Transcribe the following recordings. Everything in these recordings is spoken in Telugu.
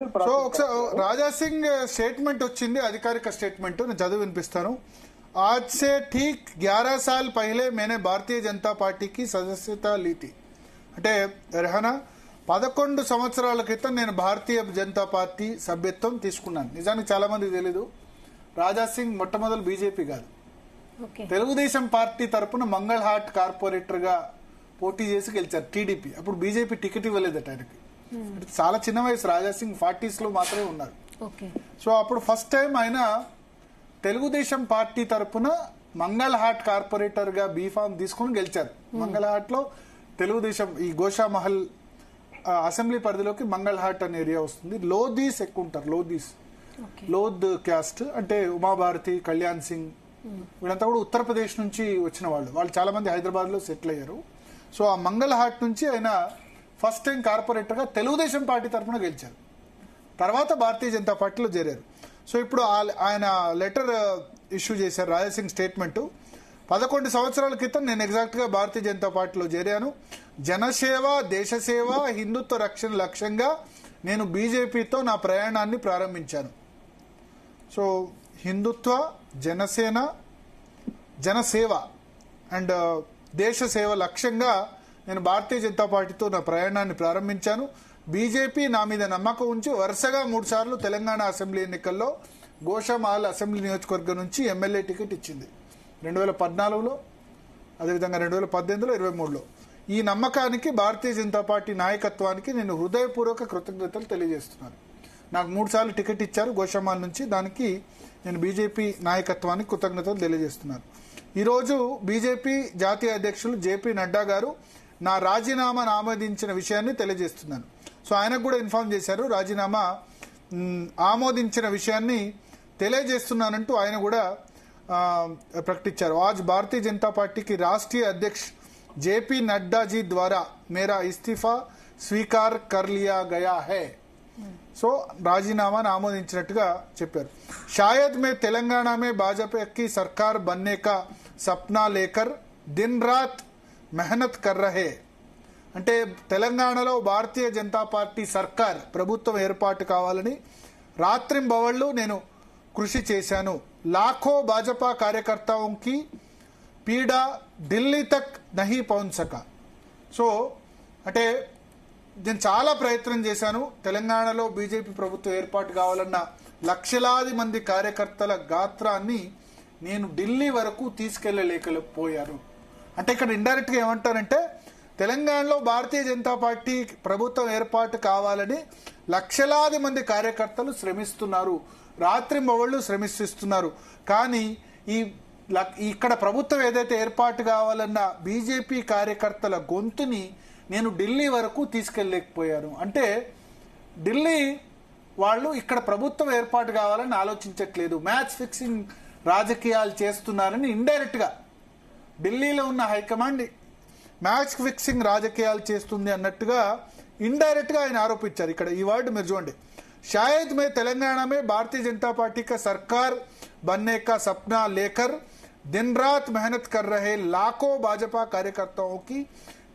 సో ఒకసారి రాజా సింగ్ స్టేట్మెంట్ వచ్చింది, అధికారిక స్టేట్మెంట్ నేను చదివి వినిపిస్తాను. आज से ठीक 11 साल पहले मैंने भारतीय जनता पार्टी की सदस्यता ली थी. అంటే రెహనా 11 సంవత్సరాల క్రితం నేను భారతీయ జనతా పార్టీ సభ్యత్వం తీసుకున్నాను. నిజానికి చాలా మందికి తెలీదు, రాజా సింగ్ మొట్టమొదలు బీజేపీ కాదు, తెలుగుదేశం పార్టీ తరపున మంగళహాట్ కార్పొరేటర్ గా పోటీ చేసి గెలిచారు టీడీపీ. అప్పుడు బీజేపీ టికెట్ ఇవ్వలేదట ఆయనకి. చాలా చిన్న వయసు, రాజా సింగ్ 40s లో మాత్రమే ఉన్నారు. సో అప్పుడు ఫస్ట్ టైం ఆయన తెలుగుదేశం పార్టీ తరపున మంగళహాట్ కార్పొరేటర్ గా బీఫామ్ తీసుకుని గెలిచారు. మంగళహాట్ లో తెలుగుదేశం ఈ గోషామహల్ అసెంబ్లీ పరిధిలోకి మంగళహాట్ అనే ఏరియా వస్తుంది. లోధీస్ ఎక్కువ ఉంటారు, లోద్ క్యాస్ట్ అంటే ఉమాభారతి, కళ్యాణ్ సింగ్ వీళ్ళంతా కూడా ఉత్తరప్రదేశ్ నుంచి వచ్చిన వాళ్ళు చాలా మంది హైదరాబాద్ లో సెటిల్ అయ్యారు. సో ఆ మంగళహాట్ నుంచి ఆయన ఫస్ట్ టైం కార్పొరేటర్ గా తెలుగుదేశం పార్టీ తరఫున గెలిచారు. తర్వాత భారతీయ జనతా పార్టీలో చేరారు. సో ఇప్పుడు ఆయన లెటర్ ఇష్యూ చేశారు, రాజా సింగ్ స్టేట్మెంట్. 11 సంవత్సరాల క్రితం నేను ఎగ్జాక్ట్ గా భారతీయ జనతా పార్టీలో చేరాను. జనసేవ, దేశసేవ, హిందుత్వ రక్షణ లక్ష్యంగా నేను బీజేపీతో నా ప్రయాణాన్ని ప్రారంభించాను. సో హిందుత్వ, జనసేన, జనసేవ అండ్ దేశ సేవ లక్ష్యంగా నేను భారతీయ జనతా పార్టీతో నా ప్రయాణాన్ని ప్రారంభించాను. బీజేపీ నా మీద నమ్మకం ఉంచి వరుసగా 3 సార్లు తెలంగాణ అసెంబ్లీ ఎన్నికల్లో గోషామహల్ అసెంబ్లీ నియోజకవర్గం నుంచి ఎమ్మెల్యే టికెట్ ఇచ్చింది 2014లో, అదేవిధంగా 2018లో, 23లో. ఈ నమ్మకానికి భారతీయ జనతా పార్టీ నాయకత్వానికి నేను హృదయపూర్వక కృతజ్ఞతలు తెలియజేస్తున్నాను. నాకు 3 సార్లు టికెట్ ఇచ్చారు గోషామహల్ నుంచి, దానికి నేను బీజేపీ నాయకత్వానికి కృతజ్ఞతలు తెలియజేస్తున్నాను. ఈరోజు బీజేపీ జాతీయ అధ్యక్షులు జేపీ నడ్డా గారు నా రాజీనామాను ఆమోదించిన విషయాన్ని తెలియజేస్తున్నాను. సో ఆయనకు కూడా ఇన్ఫార్మ్ చేశారు, రాజీనామా ఆమోదించిన విషయాన్ని తెలియజేస్తున్నానంటూ ఆయన కూడా ప్రకటించారు. आज भारतीय जनता पार्टी की राष्ट्रीय अध्यक्ष जेपी नड्डा जी द्वारा मेरा इस्तीफा स्वीकार कर लिया गया है. సో రాజీనామాను ఆమోదించినట్టుగా చెప్పారు. शायद मैं तेलंगाना में भाजपा की सरकार बनने का सपना लेकर दिन रात मेहनत कर रहे. అంటే తెలంగాణలో భారతీయ జనతా పార్టీ సర్కార్ ప్రభుత్వం ఏర్పాటు కావాలని రాత్రింబవళ్లు నేను కృషి చేశాను. లాఖో భాజపా కార్యకర్తాओं की పీడా ఢిల్లీ తక్ నహీ పहुंच సకా. సో అంటే నేను చాలా ప్రయత్నం చేశాను, తెలంగాణలో బీజేపీ ప్రభుత్వం ఏర్పాటు కావాలన్న లక్షలాది మంది కార్యకర్తల గాత్రాన్ని నేను ఢిల్లీ వరకు తీసుకెళ్లలేకపోయాను. అంటే ఇక్కడ ఇండైరెక్ట్ గా ఏమంటారంటే తెలంగాణలో భారతీయ జనతా పార్టీ ప్రభుత్వం ఏర్పాటు కావాలని లక్షలాది మంది కార్యకర్తలు శ్రమిస్తున్నారు, రాత్రింబవళ్లు శ్రమిస్తున్నారు. కానీ ఇక్కడ ప్రభుత్వం ఏదైతే ఏర్పాటు కావాలన్న బీజేపీ కార్యకర్తల గొంతుని నేను ఢిల్లీ వరకు తీసుకెళ్లలేకపోయాను. అంటే ఢిల్లీ వాళ్ళు ఇక్కడ ప్రభుత్వం ఏర్పాటు కావాలని ఆలోచించట్లేదు, మ్యాచ్ ఫిక్సింగ్ రాజకీయాలు చేస్తున్నారని ఇండైరెక్ట్ గా ఢిల్లీలో ఉన్న హైకమాండ్ మ్యాచ్ ఫిక్సింగ్ రాజకీయాలు చేస్తుంది అన్నట్టుగా ఇండైరెక్ట్ గా ఆయన ఆరోపించారు. ఇక్కడ ఈ వర్డ్ మీరు చూడండి, शायद मैं तेलंगाना में भारतीय जनता पार्टी का सरकार बनने का सपना लेकर दिन रात मेहनत कर रहे लाखों भाजपा कार्यकर्ताओं की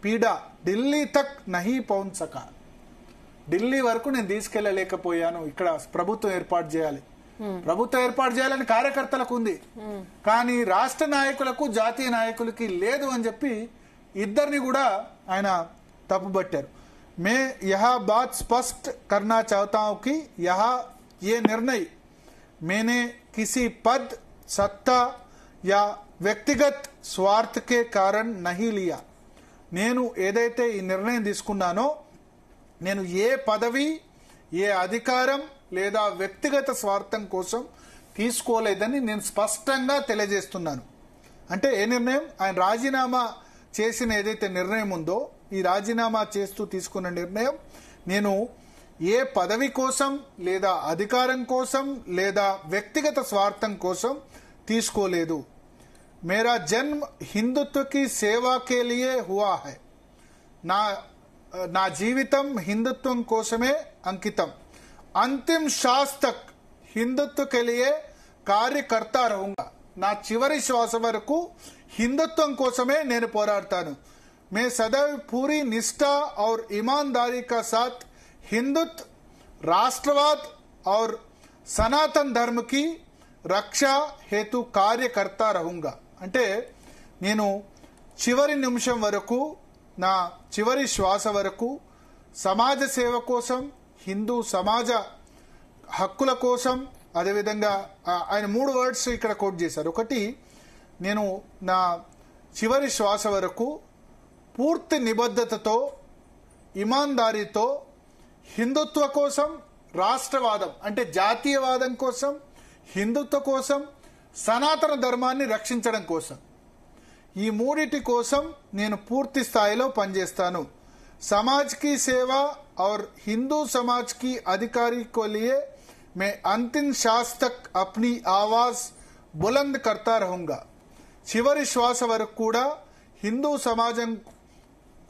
पीड़ा ఢిల్లీ తక్ నహీ పहुंच సకా. ఢిల్లీ వరకు నేను తీసుకెళ్లలేకపోయాను. ఇక్కడ ప్రభుత్వం ఏర్పాటు చేయాలని కార్యకర్తలకు ఉంది, కానీ రాష్ట్ర నాయకులకు, జాతీయ నాయకులకి లేదు అని చెప్పి ఇద్దరిని కూడా ఆయన తప్పుబట్టారు. मैं यह बात स्पष्ट करना चाहता हूं कि ये निर्णय मैंने किसी पद, सत्ता या వ్యక్తిగత స్వార్థ के कारण नहीं लिया. నేను ఏదైతే ఈ నిర్ణయం తీసుకున్నానో నేను ఏ పదవి, ఏ అధికారం లేదా వ్యక్తిగత స్వార్థం కోసం తీసుకోలేదని నేను స్పష్టంగా తెలియజేస్తున్నాను. అంటే ఏ నిర్ణయం, ఆయన రాజీనామా చేసిన ఏదైతే నిర్ణయం ఉందో, ఈ రాజీనామా చేస్తూ తీసుకున్న నిర్ణయం నేను ఏ పదవి కోసం లేదా అధికారం కోసం లేదా వ్యక్తిగత స్వార్థం కోసం తీసుకోలేదు. मेरा जन्म हिंदुत्व की सेवा के लिए हुआ है. నా జీవితం హిందుత్వం కోసమే అంకితం. अंतिम श्वास तक हिंदुत्व के लिए कार्य करता रहूंगा. నా చివరి శ్వాస వరకు హిందుత్వం కోసమే నేను పోరాడతాను. मैं सदैव पूरी निष्ठा और ईमानदारी का साथ हिंदुत्व, राष्ट्रवाद और सनातन धर्म की रक्षा हेतु कार्य करता रहूंगा అంటే నేను చివరి నిమిషం వరకు నా చివరి శ్వాస వరకు సమాజ సేవ కోసం హిందూ సమాజ హక్కుల కోసం అదేవిధంగా ఆయన 3 వర్డ్స్ ఇక్కడ కోట్ చేశారు. ఒకటి, నేను నా చివరి శ్వాస వరకు పూర్తి నిబద్ధతతో ఇమాందారీతో హిందుత్వ కోసం, రాష్ట్రవాదం అంటే జాతీయవాదం కోసం, హిందుత్వ కోసం, సనాతన ధర్మాన్ని రక్షించడం కోసం, ఈ మూడిటి కోసం నేను పూర్తి స్థాయిలో పనిచేస్తాను. సమాజ్ की सेवा और हिंदू समाज की अधिकारी को लिए मैं अंतिम श्वास तक अपनी आवाज बुलंद करता रहूंगा. చివరి శ్వాస వరకు కూడా హిందూ సమాజం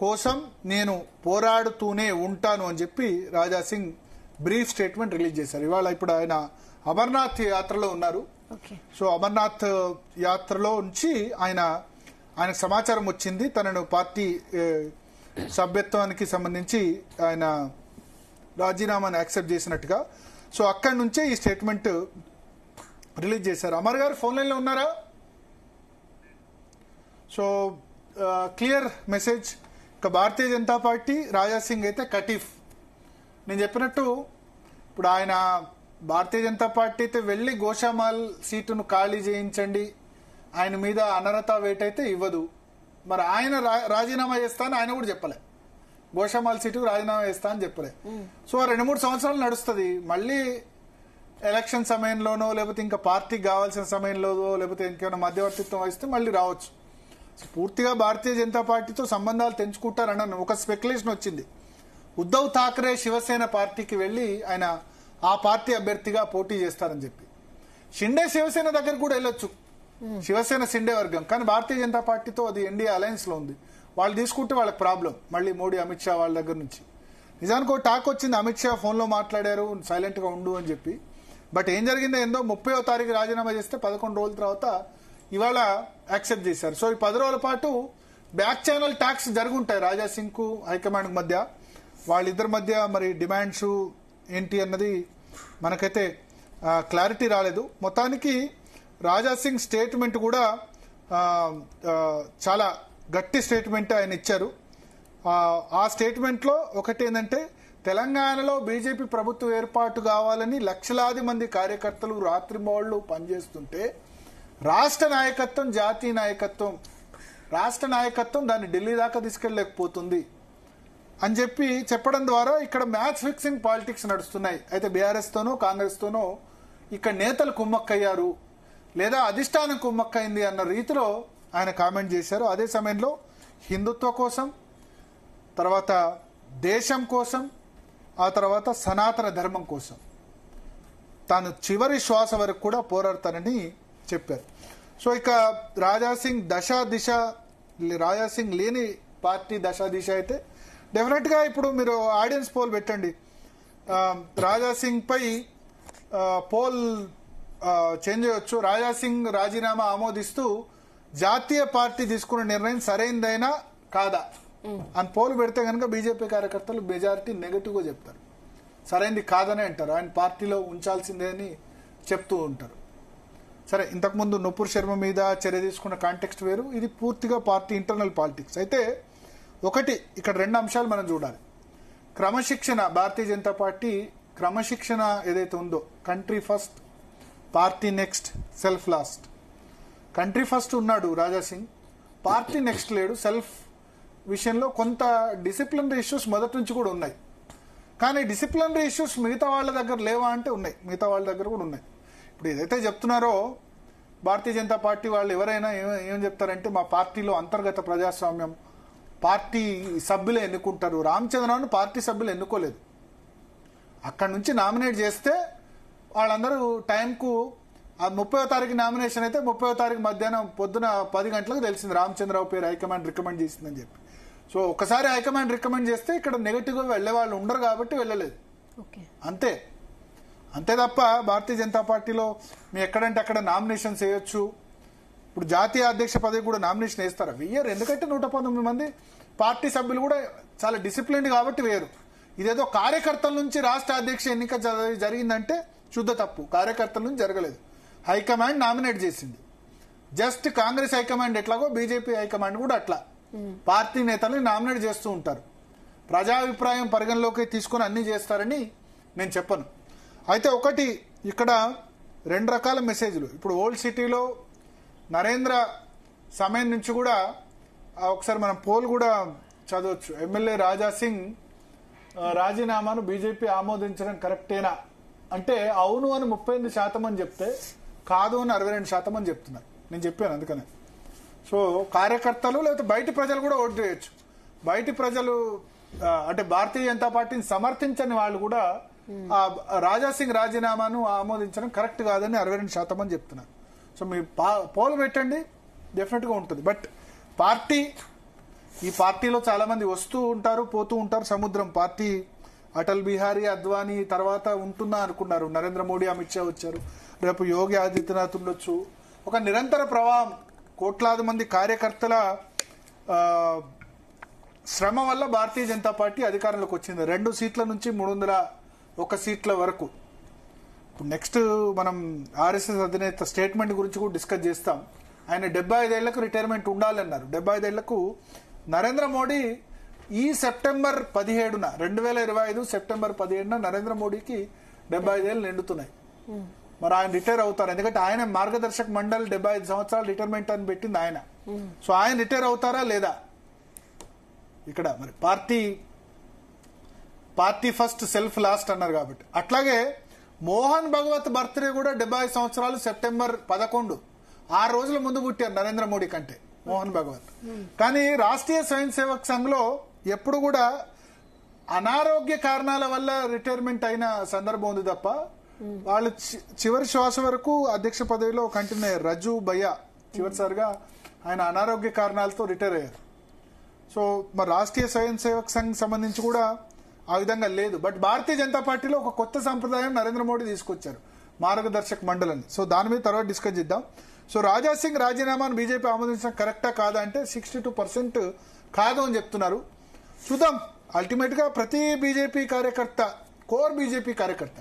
కోసం నేను పోరాడుతూనే ఉంటాను అని చెప్పి Raja Singh brief statement release చేశారు. ఇవాళ ఇప్పుడు ఆయన అమర్నాథ్ యాత్రలో ఉన్నారు. సో అమర్నాథ్ యాత్రలో నుంచి ఆయనకు సమాచారం వచ్చింది తనను పార్టీ సభ్యత్వానికి సంబంధించి ఆయన రాజీనామాను యాక్సెప్ట్ చేసినట్టుగా. సో అక్కడి నుంచే ఈ స్టేట్మెంట్ రిలీజ్ చేశారు. అమర్ గారు ఫోన్ లైన్లో ఉన్నారా? So clear message. ఇక భారతీయ జనతా పార్టీ, రాజా సింగ్ అయితే కటీఫ్. నేను చెప్పినట్టు ఇప్పుడు ఆయన భారతీయ జనతా పార్టీ అయితే వెళ్ళి గోషామాల్ సీటును ఖాళీ చేయించండి, ఆయన మీద అనర్హత వేట్ అయితే ఇవ్వదు. మరి ఆయన రాజీనామా చేస్తా అని ఆయన కూడా చెప్పలే, గోషామాల్ సీటుకు రాజీనామా చేస్తా అని చెప్పలే. సో 2-3 సంవత్సరాలు నడుస్తుంది. మళ్ళీ ఎలక్షన్ సమయంలోనో లేకపోతే ఇంకా పార్టీకి కావాల్సిన సమయంలోనో లేకపోతే ఇంకేమైనా మధ్యవర్తిత్వం వహిస్తే మళ్ళీ రావచ్చు. పూర్తిగా భారతీయ జనతా పార్టీతో సంబంధాలు తెంచుకుంటారన్న ఒక స్పెక్యులేషన్ వచ్చింది. ఉద్ధవ్ ఠాక్రే శివసేన పార్టీకి వెళ్లి ఆయన ఆ పార్టీ అభ్యర్థిగా పోటీ చేస్తారని చెప్పి. షిండే శివసేన దగ్గర కూడా వెళ్ళొచ్చు, శివసేన షిండే వర్గం. కానీ భారతీయ జనతా పార్టీతో అది ఎన్డీఏ అలయన్స్ లో ఉంది. వాళ్ళు తీసుకుంటే వాళ్ళకి ప్రాబ్లం, మళ్ళీ మోడీ అమిత్ షా వాళ్ళ దగ్గర నుంచి. నిజానికి ఒక టాక్ వచ్చింది, అమిత్ షా ఫోన్లో మాట్లాడారు సైలెంట్ గా ఉండు అని చెప్పి. బట్ ఏం జరిగిందో ఏందో 30వ తారీఖు రాజీనామా చేస్తే 11 రోజుల తర్వాత ఇవాళ యాక్సెప్ట్ చేశారు. సో ఈ 10 రోజుల పాటు back channel talks జరుగుంటాయి Raja Singh కు హైకమాండ్ మధ్య. వాళ్ళిద్దరి మధ్య మరి డిమాండ్స్ ఏంటి అన్నది మనకైతే క్లారిటీ రాలేదు. మొత్తానికి రాజా సింగ్ స్టేట్మెంట్ కూడా చాలా గట్టి స్టేట్మెంట్ ఆయన ఇచ్చారు. ఆ స్టేట్మెంట్ లో ఒకటి ఏంటంటే, తెలంగాణలో బీజేపీ ప్రభుత్వం ఏర్పాటు కావాలని లక్షలాది మంది కార్యకర్తలు రాత్రింబవళ్లు పనిచేస్తుంటే రాష్ట్ర నాయకత్వం, జాతీయ నాయకత్వం, రాష్ట్ర నాయకత్వం దాన్ని ఢిల్లీ దాకా తీసుకెళ్లలేకపోతుంది అని చెప్పి చెప్పడం ద్వారా ఇక్కడ మ్యాచ్ ఫిక్సింగ్ పాలిటిక్స్ నడుస్తున్నాయి. అయితే బీఆర్ఎస్ తోనో కాంగ్రెస్ తోనో ఇక్కడ నేతలు కుమ్మక్కయ్యారు లేదా అధిష్టానం కుమ్మక్కైంది అన్న రీతిలో ఆయన కామెంట్ చేశారు. అదే సమయంలో హిందుత్వ కోసం, తర్వాత దేశం కోసం, ఆ తర్వాత సనాతన ధర్మం కోసం తాను చివరి శ్వాస వరకు కూడా పోరాడతానని చెప్పారు. సో ఇక రాజాసింగ్ లేని పార్టీ దశా దిశ అయితే డెఫినెట్ గా ఇప్పుడు మీరు ఆడియన్స్ పోల్ పెట్టండి. రాజాసింగ్ పై పోల్ చేంజ్ చేయొచ్చు. రాజాసింగ్ రాజీనామా ఆమోదిస్తూ జాతీయ పార్టీ తీసుకున్న నిర్ణయం సరైనదైనా కాదా అని పోల్ పెడితే కనుక బీజేపీ కార్యకర్తలు మెజారిటీ నెగటివ్ గా చెప్తారు, సరైనది కాదనే అంటారు, ఆయన పార్టీలో ఉంచాల్సిందే అని చెప్తూ ఉంటారు. సరే, ఇంతకుముందు నుపూర్ శర్మ మీద చర్య తీసుకున్న కాంటెక్స్ట్ వేరు, ఇది పూర్తిగా పార్టీ ఇంటర్నల్ పాలిటిక్స్. అయితే ఒకటి ఇక్కడ 2 అంశాలు మనం చూడాలి. క్రమశిక్షణ, భారతీయ జనతా పార్టీ క్రమశిక్షణ ఏదైతే ఉందో, country first, party next, self last. Country first ఉన్నాడు రాజా సింగ్, పార్టీ నెక్స్ట్ లేడు. సెల్ఫ్ విషయంలో కొంత డిసిప్లినరీ ఇష్యూస్ మొదటి నుంచి కూడా ఉన్నాయి. కానీ డిసిప్లినరీ ఇష్యూస్ మిగతా వాళ్ళ దగ్గర లేవా అంటే ఉన్నాయి, మిగతా వాళ్ళ దగ్గర కూడా ఉన్నాయి. ఇప్పుడు ఏదైతే చెప్తున్నారో భారతీయ జనతా పార్టీ వాళ్ళు ఎవరైనా ఏం చెప్తారంటే, మా పార్టీలో అంతర్గత ప్రజాస్వామ్యం, పార్టీ సభ్యులు ఎన్నుకుంటారు. రామచంద్రరావును పార్టీ సభ్యులు ఎన్నుకోలేదు, అక్కడి నుంచి నామినేట్ చేస్తే వాళ్ళందరూ టైంకు 30వ తారీఖు నామినేషన్ అయితే 30వ తారీఖు మధ్యాహ్నం పొద్దున 10 గంటలకు తెలిసింది రామచంద్రరావు పేరు హైకమాండ్ రికమెండ్ చేసిందని చెప్పి. సో ఒకసారి హైకమాండ్ రికమెండ్ చేస్తే ఇక్కడ నెగటివ్ గా వెళ్లే వాళ్ళు ఉండరు కాబట్టి వెళ్ళలేదు, అంతే తప్ప భారతీయ జనతా పార్టీలో మీ ఎక్కడంటే అక్కడ నామినేషన్స్ వేయొచ్చు. ఇప్పుడు జాతీయ అధ్యక్ష పదవి కూడా నామినేషన్ వేస్తారా? వేయరు. ఎందుకంటే 119 మంది పార్టీ సభ్యులు కూడా చాలా డిసిప్లిన్ కాబట్టి వేయరు. ఇదేదో కార్యకర్తల నుంచి రాష్ట్ర అధ్యక్ష ఎన్నిక జరిగిందంటే శుద్ధ తప్పు. కార్యకర్తల నుంచి జరగలేదు, హైకమాండ్ నామినేట్ చేసింది. జస్ట్ కాంగ్రెస్ హైకమాండ్ ఎట్లాగో బీజేపీ హైకమాండ్ కూడా అట్లా పార్టీ నేతల్ని నామినేట్ చేస్తూ ఉంటారు. ప్రజాభిప్రాయం పరిగణలోకి తీసుకుని అన్ని చేస్తారని నేను చెప్పను. అయితే ఒకటి ఇక్కడ 2 రకాల మెసేజ్లు. ఇప్పుడు ఓల్డ్ సిటీలో నరేంద్ర సమయం నుంచి కూడా ఒకసారి మనం పోల్ కూడా చదవచ్చు. ఎమ్మెల్యే రాజా సింగ్ రాజీనామాను బీజేపీ ఆమోదించడం కరెక్టేనా అంటే అవును అని 38% అని చెప్తే కాదు అని 62% అని చెప్తున్నారు. నేను చెప్పాను అందుకనే. సో కార్యకర్తలు లేకపోతే బయటి ప్రజలు కూడా ఓటు చేయొచ్చు. బయటి ప్రజలు అంటే భారతీయ జనతా పార్టీని సమర్థించని వాళ్ళు కూడా రాజా సింగ్ రాజీనామాను ఆమోదించడం కరెక్ట్ కాదని 62% అని చెప్తున్నారు. సో మీ పోల్ పెట్టండి, డెఫినెట్ గా ఉంటుంది. బట్ ఈ పార్టీలో చాలా మంది వస్తూ ఉంటారు, పోతూ ఉంటారు. సముద్రం పార్టీ అటల్ బిహారీ అద్వానీ తర్వాత ఉంటుందా అనుకున్నారు. నరేంద్ర మోడీ, అమిత్ షా వచ్చారు, రేపు యోగి ఆదిత్యనాథ్ ఉండొచ్చు. ఒక నిరంతర ప్రవాహం, కోట్లాది మంది కార్యకర్తల శ్రమ వల్ల భారతీయ జనతా పార్టీ అధికారంలోకి వచ్చింది. 2 సీట్ల నుంచి 301 సీట్ల వరకు. ఇప్పుడు నెక్స్ట్ మనం ఆర్ఎస్ఎస్ అధినేత స్టేట్మెంట్ గురించి కూడా డిస్కస్ చేస్తాం. ఆయన 75 ఏళ్లకు రిటైర్మెంట్ ఉండాలన్నారు. 75 ఏళ్లకు నరేంద్ర మోడీ ఈ సెప్టెంబర్ 17న 2025 సెప్టెంబర్ 17న నరేంద్ర మోడీకి 75 ఏళ్ళు నిండుతున్నాయి. మరి ఆయన రిటైర్ అవుతారు, ఎందుకంటే ఆయన మార్గదర్శక మండలి 75 సంవత్సరాలు రిటైర్మెంట్ అని పెట్టింది ఆయన. సో ఆయన రిటైర్ అవుతారా లేదా ఇక్కడ మరి పార్టీ ఫస్ట్ సెల్ఫ్ లాస్ట్ అన్నారు కాబట్టి. అట్లాగే మోహన్ భగవత్ బర్త్డే కూడా 75 సంవత్సరాలు సెప్టెంబర్ 11, 6 రోజుల ముందు పుట్టారు నరేంద్ర మోడీ కంటే మోహన్ భగవత్. కానీ రాష్ట్రీయ స్వయం సేవక్ సంఘ్లో ఎప్పుడు కూడా అనారోగ్య కారణాల వల్ల రిటైర్మెంట్ అయిన సందర్భం ఉంది తప్ప వాళ్ళు చివరి శ్వాస వరకు అధ్యక్ష పదవిలో కంటిన్యూ అయ్యారు. రజు భయ్యా చివరిసారిగా ఆయన అనారోగ్య కారణాలతో రిటైర్ అయ్యారు. సో మరి రాష్ట్రీయ స్వయం సేవక్ సంఘ్ సంబంధించి కూడా ఆ విధంగా లేదు. బట్ భారతీయ జనతా పార్టీలో ఒక కొత్త సంప్రదాయం నరేంద్ర మోడీ తీసుకొచ్చారు, మార్గదర్శక మండలిని. సో దాని మీద తర్వాత డిస్కస్ చేద్దాం. సో రాజా సింగ్ రాజీనామాను బీజేపీ ఆమోదించడం కరెక్టా కాదా అంటే 62% కాదు అని చెప్తున్నారు. చూద్దాం. అల్టిమేట్ గా ప్రతి బీజేపీ కార్యకర్త, కోర్ బీజేపీ కార్యకర్త,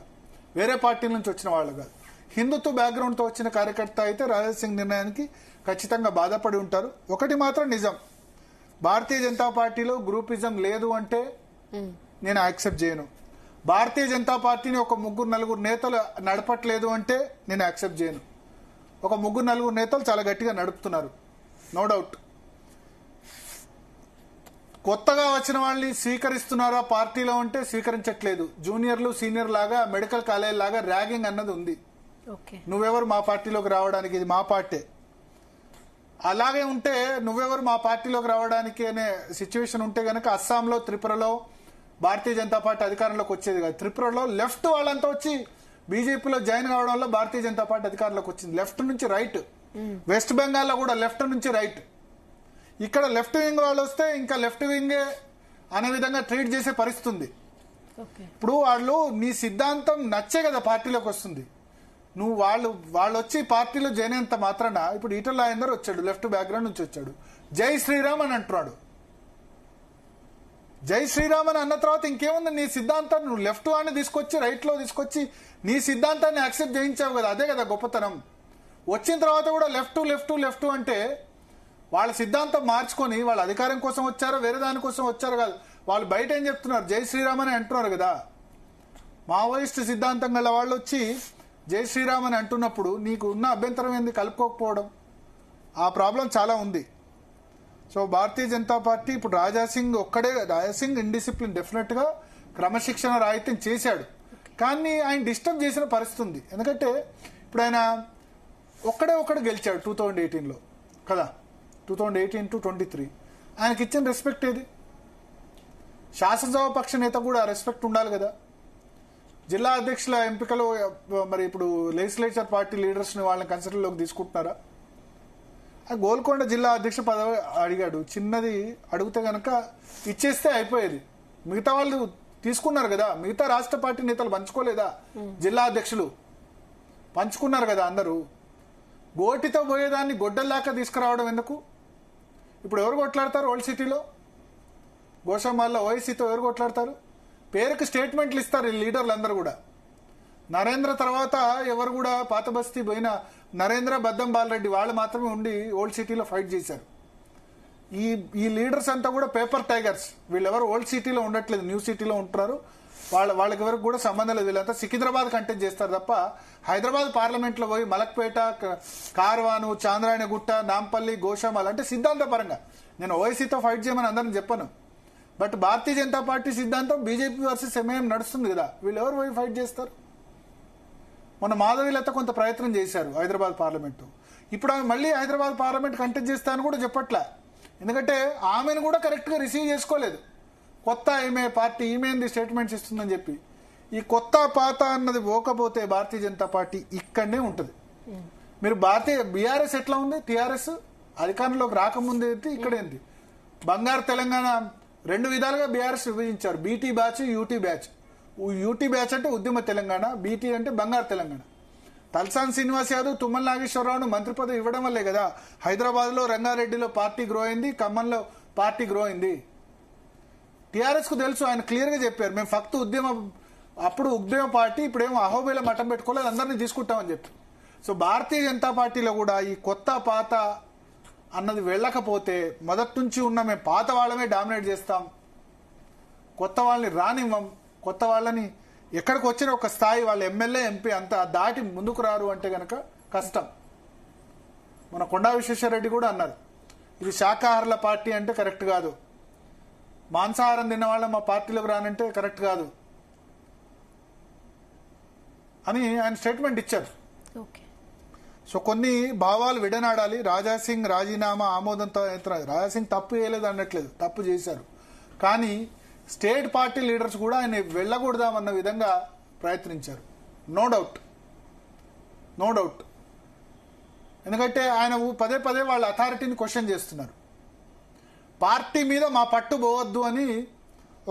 వేరే పార్టీ నుంచి వచ్చిన వాళ్ళు కాదు, హిందుత్వ బ్యాక్గ్రౌండ్ తో వచ్చిన కార్యకర్త అయితే రాజా సింగ్ నిర్ణయానికి ఖచ్చితంగా బాధపడి ఉంటారు. ఒకటి మాత్రం నిజం, భారతీయ జనతా పార్టీలో గ్రూపిజం లేదు అంటే నేను యాక్సెప్ట్ చేయను. భారతీయ జనతా పార్టీని ఒక 3-4 నేతలు నడపట్లేదు అంటే నేను యాక్సెప్ట్ చేయను. ఒక 3-4 నేతలు చాలా గట్టిగా నడుపుతున్నారు, నో డౌట్. కొత్తగా వచ్చిన వాళ్ళని స్వీకరిస్తున్నారా పార్టీలో అంటే స్వీకరించట్లేదు. జూనియర్లు సీనియర్ లాగా, మెడికల్ కాలేజ్ లాగా ర్యాగింగ్ అన్నది ఉంది. నువ్వెవరు మా పార్టీలోకి రావడానికి, ఇది మా పార్టీ. అలాగే ఉంటే నువ్వెవరు మా పార్టీలోకి రావడానికి అనే సిచ్యువేషన్ ఉంటే గనక అస్సాంలో, త్రిపురలో భారతీయ జనతా పార్టీ అధికారంలోకి వచ్చేది కాదు. త్రిపురలో లెఫ్ట్ వాళ్ళంతా వచ్చి బీజేపీలో జాయిన్ కావడం వల్ల భారతీయ జనతా పార్టీ అధికారంలోకి వచ్చింది. లెఫ్ట్ నుంచి రైట్. వెస్ట్ బెంగాల్లో కూడా లెఫ్ట్ నుంచి రైట్. ఇక్కడ లెఫ్ట్ వింగ్ వాళ్ళు వస్తే ఇంకా లెఫ్ట్ వింగ్ అనే విధంగా ట్రీట్ చేసే పరిస్థితి ఉంది. ఇప్పుడు వాళ్ళు నీ సిద్ధాంతం నచ్చే కదా పార్టీలోకి వస్తుంది. నువ్వు వాళ్ళు వచ్చి పార్టీలో జాయిన్ అయినంత మాత్రాన ఇప్పుడు ఈటల రాజేందర్ వచ్చాడు, లెఫ్ట్ బ్యాక్గ్రౌండ్ నుంచి వచ్చాడు, జై శ్రీరామ్ అని అంటున్నాడు. జై శ్రీరామ్ అని అన్న తర్వాత ఇంకేముంది, నీ సిద్ధాంతాన్ని నువ్వు లెఫ్ట్ వాడిని తీసుకొచ్చి రైట్ లో తీసుకొచ్చి నీ సిద్ధాంతాన్ని యాక్సెప్ట్ చేయించావు కదా, అదే కదా గొప్పతనం. వచ్చిన తర్వాత కూడా లెఫ్ట్ లెఫ్ట్ లెఫ్ట్ అంటే వాళ్ళ సిద్ధాంతం మార్చుకొని వాళ్ళ అధికారం కోసం వచ్చారో వేరే దానికోసం వచ్చారు కాదు. వాళ్ళు బయట ఏం చెప్తున్నారు, జై శ్రీరామ్ అని అంటున్నారు కదా. మావోయిస్ట్ సిద్ధాంతం గల వాళ్ళు వచ్చి జై శ్రీరామ్ అని అంటున్నప్పుడు నీకు ఉన్న అభ్యంతరం ఏంది కలుపుకోకపోవడం? ఆ ప్రాబ్లం చాలా ఉంది. సో భారతీయ జనతా పార్టీ ఇప్పుడు రాజా సింగ్ ఇండిసిప్లిన్ డెఫినెట్ గా క్రమశిక్షణ రాహిత్యం చేశాడు, కానీ ఆయన డిస్టర్బ్ చేసిన పరిస్థితి ఉంది. ఎందుకంటే ఇప్పుడు ఆయన ఒక్కడే గెలిచాడు 2018లో కదా, 2018 to 23 ఆయనకి ఇచ్చిన రెస్పెక్ట్ ఏది? శాసనసభ పక్ష నేత కూడా రెస్పెక్ట్ ఉండాలి కదా. జిల్లా అధ్యక్షుల ఎంపికలో మరి ఇప్పుడు లెజిస్లేచర్ పార్టీ లీడర్స్ ని వాళ్ళని కన్సిడర్లోకి తీసుకుంటున్నారా? గోల్కొండ జిల్లా అధ్యక్ష పదవి అడిగాడు, చిన్నది అడిగితే గనక ఇచ్చేస్తే అయిపోయేది. మిగతా వాళ్ళు తీసుకున్నారు కదా, మిగతా రాష్ట్ర పార్టీ నేతలు పంచుకోలేదా? జిల్లా అధ్యక్షులు పంచుకున్నారు కదా అందరూ. గోటితో పోయేదాన్ని గొడ్డల్లాక తీసుకురావడం ఎందుకు? ఇప్పుడు ఎవరు కొట్లాడతారు ఓల్డ్ సిటీలో? గోషామాల్లో ఓవైసీతో ఎవరు కొట్లాడతారు? పేరుకి స్టేట్మెంట్లు ఇస్తారు ఈ లీడర్లు అందరూ కూడా. నరేంద్ర తర్వాత ఎవరు కూడా పాత బస్తీ పోయిన నరేంద్ర, బద్దం బాలరెడ్డి వాళ్ళు మాత్రమే ఉండి ఓల్డ్ సిటీలో ఫైట్ చేశారు. ఈ లీడర్స్ అంతా కూడా పేపర్ టైగర్స్. వీళ్ళెవరు ఓల్డ్ సిటీలో ఉండట్లేదు, న్యూ సిటీలో ఉంటున్నారు. వాళ్ళకి ఎవరికి కూడా సంబంధం లేదు. వీళ్ళంతా సికింద్రాబాద్ కంటెస్ట్ చేస్తారు తప్ప హైదరాబాద్ పార్లమెంట్ లో పోయి మలక్పేట, కార్వాను, చాంద్రాయణగుట్ట, నాంపల్లి, గోషామాల్ అంటే సిద్ధాంత పరంగా నేను ఓవైసీతో ఫైట్ చేయమని అందరిని చెప్పను. బట్ భారతీయ జనతా పార్టీ సిద్ధాంతం బీజేపీ వర్సెస్ ఎంఐఎం నడుస్తుంది కదా, వీళ్ళు ఎవరు పోయి ఫైట్ చేస్తారు? మొన్న మాధవీలత కొంత ప్రయత్నం చేశారు హైదరాబాద్ పార్లమెంటు. ఇప్పుడు ఆమె మళ్ళీ హైదరాబాద్ పార్లమెంట్ కంటెస్ట్ చేస్తానని కూడా చెప్పట్లే. ఎందుకంటే ఆమెను కూడా కరెక్ట్ గా రిసీవ్ చేసుకోలేదు. కొత్త ఈమె పార్టీ ఈమె స్టేట్మెంట్స్ ఇస్తుందని చెప్పి ఈ కొత్త పాత అన్నది పోకపోతే భారతీయ జనతా పార్టీ ఇక్కడనే ఉంటుంది. మీరు బీఆర్ఎస్ ఎట్లా ఉంది? టీఆర్ఎస్ అధికారంలోకి రాకముందు ఏంటి, ఇక్కడ ఏంటి? బంగారు తెలంగాణ రెండు విధాలుగా బీఆర్ఎస్ విభజించారు, BT batch, UT batch. UT batch అంటే ఉద్యమ తెలంగాణ, బీటీ అంటే బంగారు తెలంగాణ. తలసాని శ్రీనివాస్ యాదవ్, తుమ్మల నాగేశ్వరరావును మంత్రి పదవి ఇవ్వడం వల్లే కదా హైదరాబాద్ లో, రంగారెడ్డిలో పార్టీ గ్రో అయింది, ఖమ్మంలో పార్టీ గ్రో అయింది. టీఆర్ఎస్ కు తెలుసు, ఆయన క్లియర్ గా చెప్పారు, మేము ఫక్త్ అప్పుడు ఉద్యమ పార్టీ, ఇప్పుడేమో అహోబిల మఠం పెట్టుకోలేదు, అందరినీ తీసుకుంటామని చెప్పి. సో భారతీయ జనతా పార్టీలో కూడా ఈ కొత్త పాత అన్నది వెళ్ళకపోతే మొదటి నుంచి ఉన్న మేము పాత వాళ్ళమే డామినేట్ చేస్తాం, కొత్త వాళ్ళని రానివ్వం, కొత్త వాళ్ళని ఎక్కడికి వచ్చిన ఒక స్థాయి వాళ్ళ ఎమ్మెల్యే, ఎంపీ అంతా దాటి ముందుకు రారు అంటే గనక కష్టం. మన కొండా విశ్వేశ్వరరెడ్డి కూడా అన్నారు, ఇది శాకాహారుల పార్టీ అంటే కరెక్ట్ కాదు, మాంసాహారం తిన్న వాళ్ళ మా పార్టీలోకి రానంటే కరెక్ట్ కాదు అని ఆయన స్టేట్మెంట్ ఇచ్చారు. సో కొన్ని భావాలు విడనాడాలి. రాజాసింగ్ రాజీనామా ఆమోదంతో, రాజాసింగ్ తప్పు చేయలేదు అనట్లేదు, తప్పు చేశారు. కానీ స్టేట్ పార్టీ లీడర్స్ కూడా ఆయన వెళ్ళకూడదామన్న విధంగా ప్రయత్నించారు. No doubt. ఎందుకంటే ఆయన పదే పదే వాళ్ళ అథారిటీని క్వశ్చన్ చేస్తున్నారు. పార్టీ మీద మా పట్టు పోవద్దు అని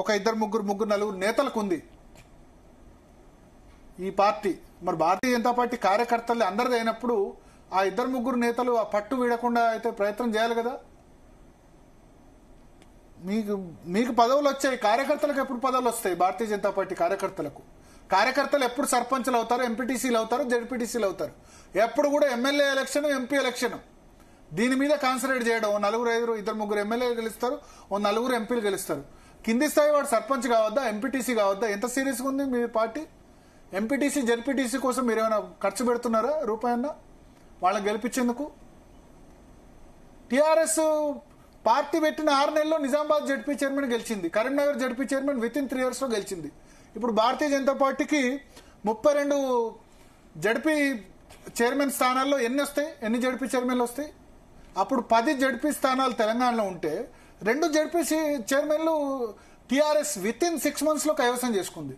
ఒక ఇద్దరు ముగ్గురు నలుగురు నేతలకు ఉంది ఈ పార్టీ. మరి భారతీయ జనతా పార్టీ కార్యకర్తలు అందరిది అయినప్పుడు ఆ ఇద్దరు ముగ్గురు నేతలు ఆ పట్టు వీడకుండా అయితే ప్రయత్నం చేయాలి కదా. మీకు పదవులు వచ్చాయి, కార్యకర్తలకు ఎప్పుడు పదవులు వస్తాయి? భారతీయ జనతా పార్టీ కార్యకర్తలు ఎప్పుడు సర్పంచ్లు అవుతారు, ఎంపీటీసీలు అవుతారు, జెడ్పీటీసీలు అవుతారు. ఎప్పుడు కూడా ఎమ్మెల్యే ఎలక్షన్, ఎంపీ ఎలక్షన్ దీని మీద కాన్సన్ట్రేట్ చేయడం. ఇద్దరు ముగ్గురు ఎమ్మెల్యేలు గెలుస్తారు, నలుగురు ఎంపీలు గెలుస్తారు. కింది స్థాయి వాడు సర్పంచ్ కావద్దా, ఎంపీటీసీ కావద్దా? ఎంత సీరియస్గా ఉంది మీ పార్టీ? ఎంపీటీసీ, జెడ్పీటీసీ కోసం మీరు ఏమైనా ఖర్చు పెడుతున్నారా రూపాయన్నా వాళ్ళని గెలిపించేందుకు? టీఆర్ఎస్ పార్టీ పెట్టిన 6 నెలల్లో నిజామాబాద్ జెడ్పీ చైర్మన్ గెలిచింది, Karimnagar ZP chairman with in 3 years లో గెలిచింది. ఇప్పుడు భారతీయ జనతా పార్టీకి 32 జెడ్పీ చైర్మన్ స్థానాల్లో ఎన్ని జెడ్పీ చైర్మన్లు వస్తాయి? అప్పుడు 10 జెడ్పీ స్థానాలు తెలంగాణలో ఉంటే 2 జెడ్పీ చైర్మన్లు టీఆర్ఎస్ విత్ ఇన్ 6 months లో కైవసం చేసుకుంది.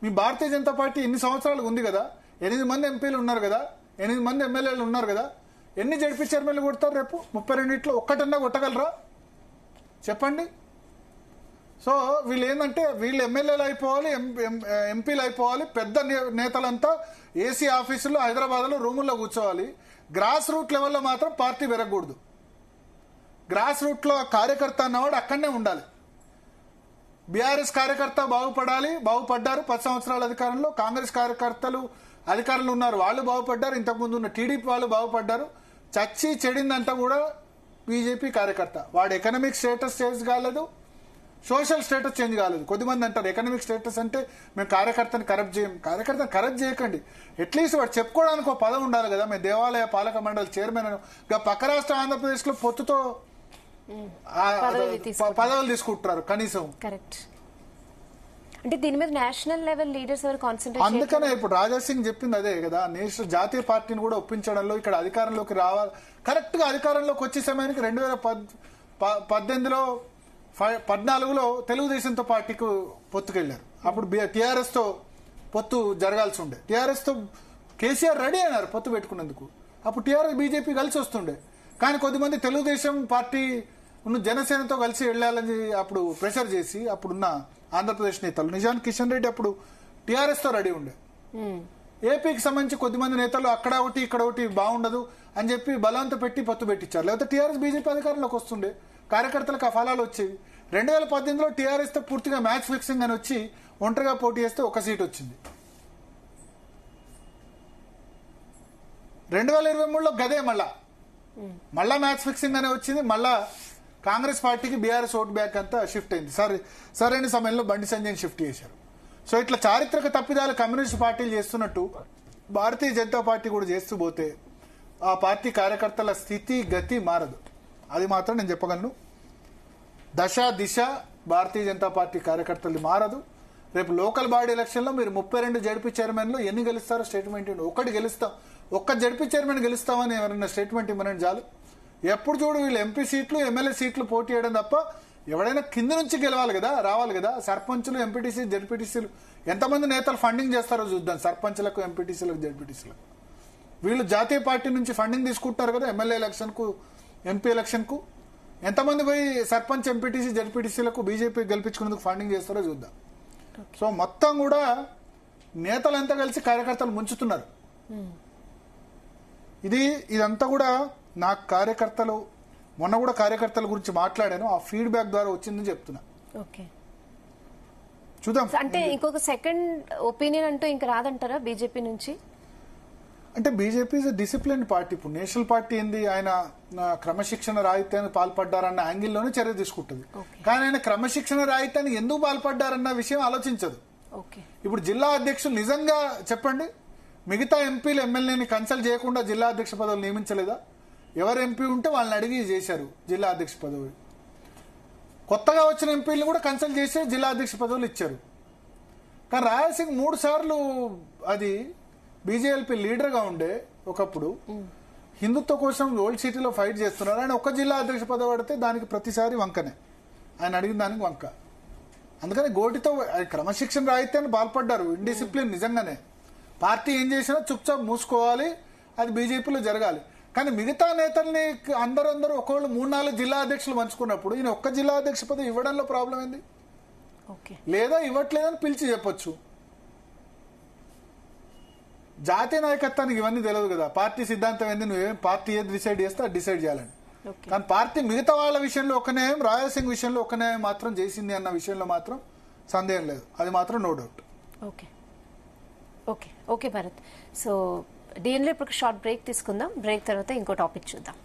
మీ భారతీయ జనతా పార్టీ ఎన్ని సంవత్సరాలు ఉంది కదా, 8 మంది ఎంపీలు ఉన్నారు కదా, 8 మంది ఎమ్మెల్యేలు ఉన్నారు కదా, ఎన్ని జెడ్పీ చైర్మన్లు కొడతారు రేపు? 32లో ఒక్కటన్నా కొట్టగలరా చెప్పండి? సో వీళ్ళు ఏంటంటే వీళ్ళు ఎమ్మెల్యేలు అయిపోవాలి, ఎంపీలు అయిపోవాలి, పెద్ద నేతలంతా ఏసీ ఆఫీసులో హైదరాబాద్లో రూముల్లో కూర్చోవాలి. గ్రాస్ రూట్ లెవెల్లో మాత్రం పార్టీ పెరగకూడదు. గ్రాస్ రూట్ లో కార్యకర్త అన్నవాడు అక్కడనే ఉండాలి. బీఆర్ఎస్ కార్యకర్త బాగుపడ్డారు 10 సంవత్సరాల అధికారంలో. కాంగ్రెస్ కార్యకర్తలు అధికారంలో ఉన్నారు, వాళ్ళు బాగుపడ్డారు. ఇంతకుముందు ఉన్న టీడీపీ వాళ్ళు బాగుపడ్డారు. చచ్చి చెడిందంతా కూడా బీజేపీ కార్యకర్త. వాడు ఎకనామిక్ స్టేటస్ చేంజ్ కాలేదు, సోషల్ స్టేటస్ చేంజ్ కాలేదు. కొద్దిమంది అంటారు ఎకనామిక్ స్టేటస్ అంటే మేము కార్యకర్తను కరప్ట్ చేయం. కార్యకర్తను కరప్ట్ చేయకండి, అట్లీస్ట్ వాడు చెప్పుకోవడానికి ఒక పదం ఉండాలి కదా. మేము దేవాలయ పాలక మండలి చైర్మన్ పక్క రాష్ట్ర ఆంధ్రప్రదేశ్ లో పొత్తుతో పదవులు తీసుకుంటున్నారు కనీసం. కరెక్ట్. అంటే దీని మీద నేషనల్ లెవెల్ లీడర్స్ ఎవరు కాన్సంట్రేట్? అందుకనే ఇప్పుడు రాజాసింగ్ చెప్పింది అదే కదా, జాతీయ పార్టీని కూడా ఒప్పించడంలో ఇక్కడ అధికారంలోకి రావాలి. కరెక్ట్ గా అధికారంలోకి వచ్చే సమయానికి 2018లో 14లో తెలుగుదేశంతో పార్టీకి పొత్తుకెళ్లారు. అప్పుడు టీఆర్ఎస్ తో పొత్తు జరగాల్సి ఉండే. టీఆర్ఎస్ తో కేసీఆర్ రెడీ అయినారు పొత్తు పెట్టుకునేందుకు. అప్పుడు టీఆర్ఎస్ బీజేపీ కలిసి వస్తుండే. కానీ కొద్దిమంది తెలుగుదేశం పార్టీ జనసేనతో కలిసి వెళ్లాలని అప్పుడు ప్రెషర్ చేసి అప్పుడున్న ఆంధ్రప్రదేశ్ నేతలు, నిజానికి కిషన్ రెడ్డి అప్పుడు టీఆర్ఎస్ తో రెడీ ఉండే. ఏపీకి సంబంధించి కొద్దిమంది నేతలు అక్కడ ఒకటి ఇక్కడ ఒకటి బాగుండదు అని చెప్పి బలవంత పెట్టి పొత్తు పెట్టించారు. లేకపోతే టీఆర్ఎస్ బీజేపీ అధికారంలోకి వస్తుండే, కార్యకర్తలకు ఆ ఫలాలు వచ్చేవి. 2018లో టీఆర్ఎస్ తో పూర్తిగా మ్యాచ్ ఫిక్సింగ్ అని వచ్చి ఒంటరిగా పోటీ చేస్తే ఒక సీట్ వచ్చింది. 2023లో గదే మళ్ళా మ్యాచ్ ఫిక్సింగ్ అనే వచ్చింది. మళ్ళా కాంగ్రెస్ పార్టీకి బీఆర్ఎస్ ఓట్ బ్యాక్ అంతా షిఫ్ట్ అయింది. సరైన సమయంలో బండి సంజయ్ని షిఫ్ట్ చేశారు. సో ఇట్లా చారిత్రక తప్పిదాలు కమ్యూనిస్ట్ పార్టీలు చేస్తున్నట్టు భారతీయ జనతా పార్టీ కూడా చేస్తూ పోతే ఆ పార్టీ కార్యకర్తల స్థితి గతి మారదు. అది మాత్రం నేను చెప్పగలను. దశ దిశ భారతీయ జనతా పార్టీ కార్యకర్తలు మారదు. రేపు లోకల్ బాడీ ఎలక్షన్లో మీరు 32 జడ్పీ చైర్మన్లు ఎన్ని గెలుస్తారో స్టేట్మెంట్ ఇవ్వండి. ఒకటి గెలుస్తాం, ఒక్క జడ్పీ చైర్మన్ గెలుస్తామని ఎవరైనా స్టేట్మెంట్ ఇవ్వనండి చాలు. ఎప్పుడు చూడు వీళ్ళు ఎంపీ సీట్లు ఎమ్మెల్యే సీట్లు పోటీ చేయడం తప్ప ఎవడైనా కింద నుంచి గెలవాలి కదా, రావాలి కదా. సర్పంచులు ఎంపీటీసీ జడ్పీటీసీలు ఎంతమంది నేతలు ఫండింగ్ చేస్తారో చూద్దాం. సర్పంచ్లకు ఎంపీటీసీలకు జడ్పీటీసీలకు వీళ్ళు జాతీయ పార్టీ నుంచి ఫండింగ్ తీసుకుంటారు కదా. ఎమ్మెల్యే ఎలక్షన్కు ఎంపీ ఎలక్షన్కు ఎంతమంది పోయి సర్పంచ్ ఎంపీటీసీ జడ్పీటీసీలకు బీజేపీ గెలిపించుకునేందుకు ఫండింగ్ చేస్తారో చూద్దాం. సో మొత్తం కూడా నేతలంతా కలిసి కార్యకర్తలు ముంచుతున్నారు. ఇదంతా కూడా నాకు కార్యకర్తలు మొన్న కూడా కార్యకర్తల గురించి మాట్లాడాను. ఆ ఫీడ్బ్యాక్ ద్వారా వచ్చిందని చెప్తున్నా. చూద్దాం. అంటే ఇంకొక సెకండ్ ఒపీనియన్ అంటూ ఇంకా రాదంటారా బీజేపీ నుంచి? అంటే బీజేపీ ఇస్ డిసిప్లిన్ పార్టీ. ఇప్పుడు నేషనల్ పార్టీ ఏంది, ఆయన క్రమశిక్షణ రాహిత్యానికి పాల్పడ్డారన్న యాంగిల్లోనే చర్య తీసుకుంటుంది. కానీ ఆయన క్రమశిక్షణ రాహిత్యానికి ఎందుకు పాల్పడ్డారన్న విషయం ఆలోచించదు. ఇప్పుడు జిల్లా అధ్యక్షులు నిజంగా చెప్పండి, మిగతా ఎంపీలు ఎమ్మెల్యేని కన్సల్ట్ చేయకుండా జిల్లా అధ్యక్ష పదవులు నియమించలేదా? ఎవరు ఎంపీ ఉంటే వాళ్ళని అడిగి చేశారు జిల్లా అధ్యక్ష పదవి. కొత్తగా వచ్చిన ఎంపీలను కూడా కన్సల్ట్ చేసి జిల్లా అధ్యక్ష పదవులు ఇచ్చారు. కానీ రాయలసీమ 3 సార్లు అది బీజేపీ లీడర్గా ఉండే ఒకప్పుడు హిందుత్వ కోసం ఓల్డ్ సిటీలో ఫైట్ చేస్తున్నారు. ఆయన ఒక్క జిల్లా అధ్యక్ష పదవి పడితే దానికి ప్రతిసారి వంకనే, ఆయన అడిగిన దానికి వంక. అందుకని గోటితో క్రమశిక్షణ రాహిత్యాన్ని పాల్పడ్డారు. ఇండిసిప్లిన్ నిజంగానే. పార్టీ ఏం చేసినా చుప్చాప్ మూసుకోవాలి, అది బీజేపీలో జరగాలి. కానీ మిగతా నేతల్ని అందరూ ఒకళ్ళు 3-4 జిల్లా అధ్యక్షులు పంచుకున్నప్పుడు ఈయన ఒక్క జిల్లా అధ్యక్ష పదవి ఇవ్వడంలో ప్రాబ్లం ఏంది? లేదా ఇవ్వట్లేదని పిలిచి చెప్పొచ్చు. జాతీయ నాయకత్వానికి ఇవన్నీ తెలియదు కదా. పార్టీ సిద్ధాంతం ఏంది, నువ్వేం పార్టీ ఏది డిసైడ్ చేస్తే అది డిసైడ్ చేయాలని. కానీ పార్టీ మిగతా వాళ్ళ విషయంలో ఒక న్యాయం, రాయలసీమ విషయంలో ఒక న్యాయం మాత్రం చేసింది అన్న విషయంలో మాత్రం సందేహం లేదు. అది మాత్రం no doubt. Okay Bharat. So దీనిలో ఇప్పుడు షార్ట్ బ్రేక్ తీసుకుందాం. బ్రేక్ తర్వాత ఇంకో టాపిక్ చూద్దాం.